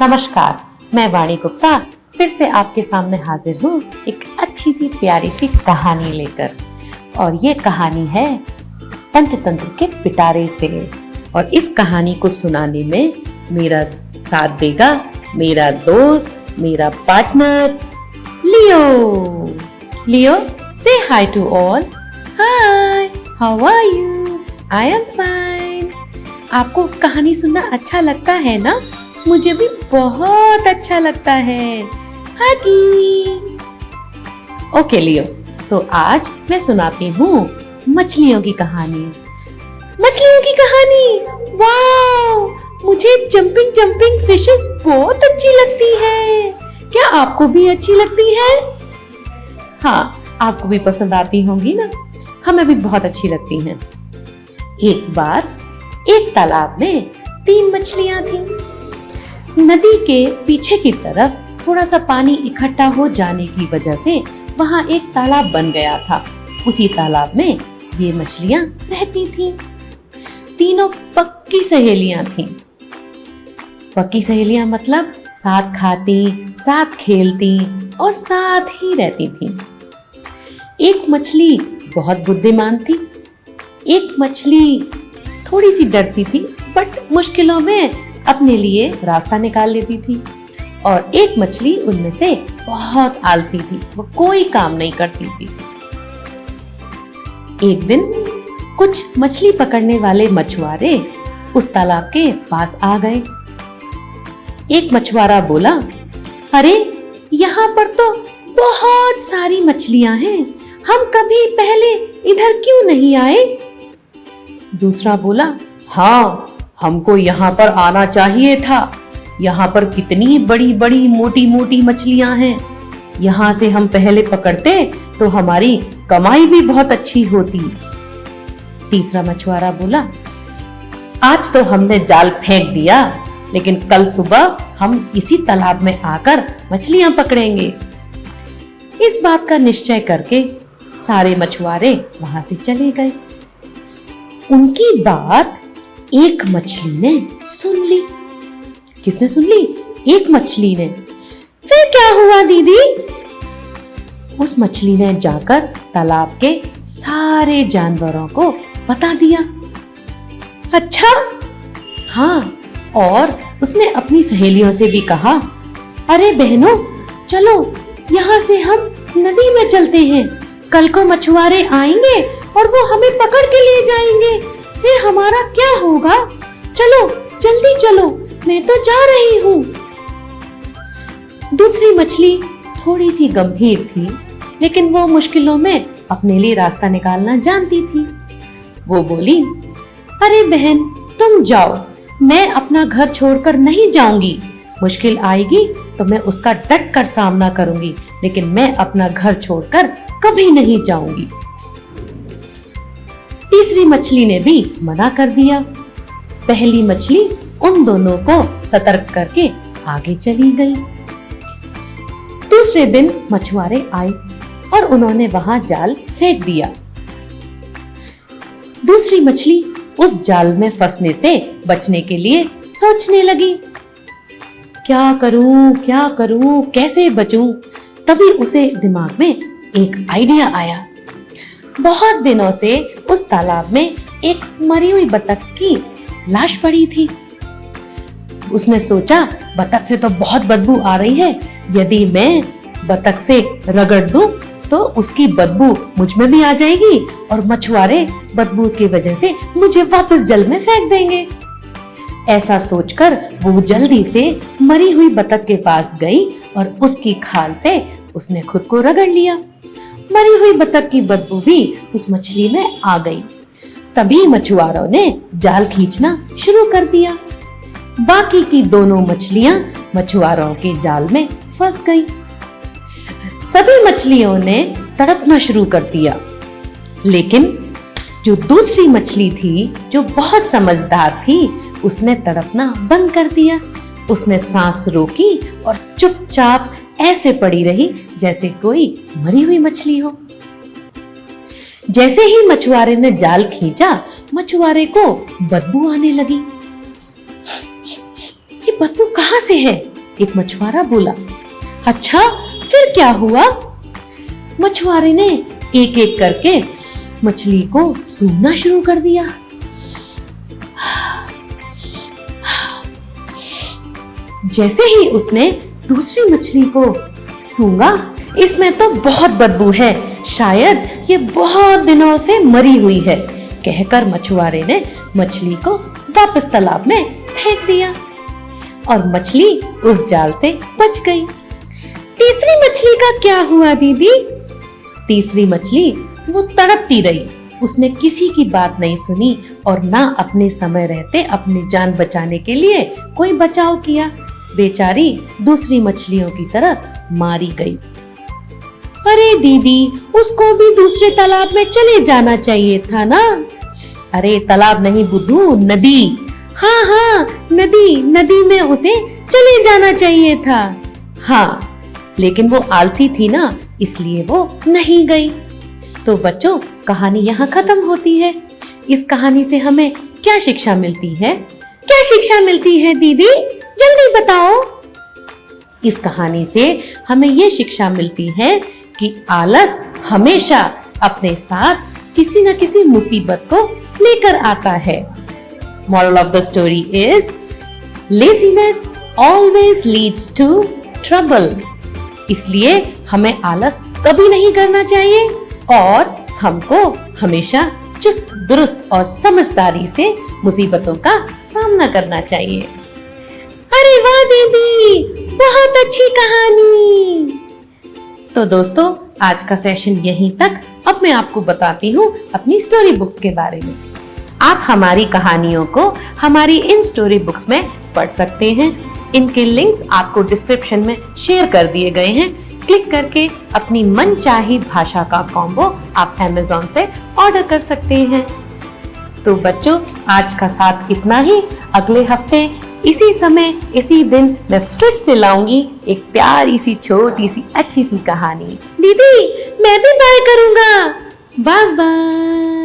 नमस्कार, मैं वाणी गुप्ता फिर से आपके सामने हाजिर हूँ एक अच्छी सी प्यारी सी कहानी लेकर। और ये कहानी है पंचतंत्र के पिटारे से। और इस कहानी को सुनाने में मेरा साथ देगा मेरा दोस्त, मेरा partner Leo. Leo, say hi to all. Hi, how are you? I am fine. आपको कहानी सुनना अच्छा लगता है ना? मुझे भी बहुत अच्छा लगता है। हगी। ओके लियो, तो आज मैं सुनाती हूँ मछलियों की कहानी। मछलियों की कहानी, वाव! मुझे जंपिंग जंपिंग फिशेस बहुत अच्छी लगती है। क्या आपको भी अच्छी लगती है? हाँ, आपको भी पसंद आती होंगी ना? हमें भी बहुत अच्छी लगती हैं। एक बार एक तालाब में 3 मछलियां थीं। नदी के पीछे की तरफ थोड़ा सा पानी इकट्ठा हो जाने की वजह से वहाँ एक तालाब बन गया था। उसी तालाब में ये मछलियां रहती थीं। तीनों पक्की सहेलियां थीं। पक्की सहेलियां मतलब साथ खाती, साथ खेलती और साथ ही रहती थीं। एक मछली बहुत बुद्धिमान थी। एक मछली थोड़ी सी डरती थी बट मुश्किलों में अपने लिए रास्ता निकाल लेती थी। और एक मछली उनमें से बहुत आलसी थी, वो कोई काम नहीं करती थी। एक दिन कुछ मछली पकड़ने वाले मछुआरे उस तालाब के पास आ गए। एक मछुआरा बोला, अरे यहाँ पर तो बहुत सारी मछलियां हैं, हम कभी पहले इधर क्यों नहीं आए? दूसरा बोला, हाँ, हमको यहाँ पर आना चाहिए था। यहाँ पर कितनी बड़ी बड़ी मोटी मोटी मछलियां हैं। यहाँ से हम पहले पकड़ते तो हमारी कमाई भी बहुत अच्छी होती। तीसरा मछुआरा बोला, आज तो हमने जाल फेंक दिया, लेकिन कल सुबह हम इसी तालाब में आकर मछलियां पकड़ेंगे। इस बात का निश्चय करके सारे मछुआरे वहां से चले गए। उनकी बात एक मछली ने सुन ली। किसने सुन ली? एक मछली ने। फिर क्या हुआ दीदी? उस मछली ने जाकर तालाब के सारे जानवरों को बता दिया। अच्छा? हाँ, और उसने अपनी सहेलियों से भी कहा, अरे बहनों, चलो यहाँ से हम नदी में चलते हैं। कल को मछुआरे आएंगे और वो हमें पकड़ के ले जाएंगे। फिर हमारा क्या होगा? चलो जल्दी चलो, मैं तो जा रही हूँ। दूसरी मछली थोड़ी सी गंभीर थी, लेकिन वो मुश्किलों में अपने लिए रास्ता निकालना जानती थी। वो बोली, अरे बहन, तुम जाओ, मैं अपना घर छोड़कर नहीं जाऊंगी। मुश्किल आएगी तो मैं उसका डट कर सामना करूंगी, लेकिन मैं अपना घर छोड़कर कभी नहीं जाऊंगी। तीसरी मछली ने भी मना कर दिया। पहली मछली उन दोनों को सतर्क करके आगे चली गई। दूसरे दिन मछुआरे आए और उन्होंने वहां जाल फेंक दिया। दूसरी मछली उस जाल में फंसने से बचने के लिए सोचने लगी, क्या करूं, कैसे बचूं? तभी उसे दिमाग में एक आइडिया आया। बहुत दिनों से उस तालाब में एक मरी हुई बतख की लाश पड़ी थी। उसने सोचा, बतख से तो बहुत बदबू आ रही है, यदि मैं बतख से रगड़ दूं तो उसकी बदबू मुझ में भी आ जाएगी और मछुआरे बदबू की वजह से मुझे वापस जल में फेंक देंगे। ऐसा सोचकर वो जल्दी से मरी हुई बतख के पास गई और उसकी खाल से उसने खुद को रगड़ लिया। मरी हुई बतख की बदबू भी उस मछली में आ गई। तभी मछुआरों ने जाल खींचना शुरू कर दिया। बाकी की दोनों मछलियां मछुआरों के जाल में फंस गई। सभी मछलियों ने तड़पना शुरू कर दिया, लेकिन जो दूसरी मछली थी, जो बहुत समझदार थी, उसने तड़पना बंद कर दिया। उसने सांस रोकी और चुपचाप ऐसे पड़ी रही जैसे कोई मरी हुई मछली हो। जैसे ही मछुआरे ने जाल खींचा, मछुआरे को बदबू आने लगी। ये बदबू कहाँ से है? एक मछुआरा बोला। अच्छा, फिर क्या हुआ? मछुआरे ने एक एक करके मछली को सूंघना शुरू कर दिया। जैसे ही उसने दूसरी मछली को सूंघा, इसमें तो बहुत बदबू है, शायद ये बहुत दिनों से मरी हुई है, कहकर मछुआरे ने मछली को वापस तालाब में फेंक दिया और मछली उस जाल से बच गई। तीसरी मछली का क्या हुआ दीदी? तीसरी मछली वो तड़पती रही, उसने किसी की बात नहीं सुनी और ना अपने समय रहते अपनी जान बचाने के लिए कोई बचाव किया। बेचारी दूसरी मछलियों की तरह मारी गई। अरे दीदी, उसको भी दूसरे तालाब में चले जाना चाहिए था ना। अरे तालाब नहीं बुद्धू, नदी। हाँ हाँ, नदी में उसे चले जाना चाहिए था। हाँ, लेकिन वो आलसी थी ना, इसलिए वो नहीं गई। तो बच्चों, कहानी यहाँ खत्म होती है। इस कहानी से हमें क्या शिक्षा मिलती है? क्या शिक्षा मिलती है दीदी? जल्दी बताओ। इस कहानी से हमें ये शिक्षा मिलती है कि आलस हमेशा अपने साथ किसी न किसी मुसीबत को लेकर आता है। Moral of the story is laziness always leads to trouble। इसलिए हमें आलस कभी नहीं करना चाहिए और हमको हमेशा चुस्त दुरुस्त और समझदारी से मुसीबतों का सामना करना चाहिए। अरे वाह दीदी, बहुत अच्छी कहानी। तो दोस्तों, आज का सेशन यहीं तक। अब मैं आपको बताती हूँ अपनी स्टोरी बुक्स के बारे में। आप हमारी कहानियों को हमारी इन स्टोरी बुक्स में पढ़ सकते हैं। इनके लिंक्स आपको डिस्क्रिप्शन में शेयर कर दिए गए हैं। क्लिक करके अपनी मनचाही भाषा का कॉम्बो आप Amazon से ऑर्डर कर सकते हैं। तो बच्चों, आज का साथ इतना ही। अगले हफ्ते इसी समय इसी दिन मैं फिर से लाऊंगी एक प्यारी सी छोटी सी अच्छी सी कहानी। दीदी, मैं भी बाय करूंगा। Bye bye.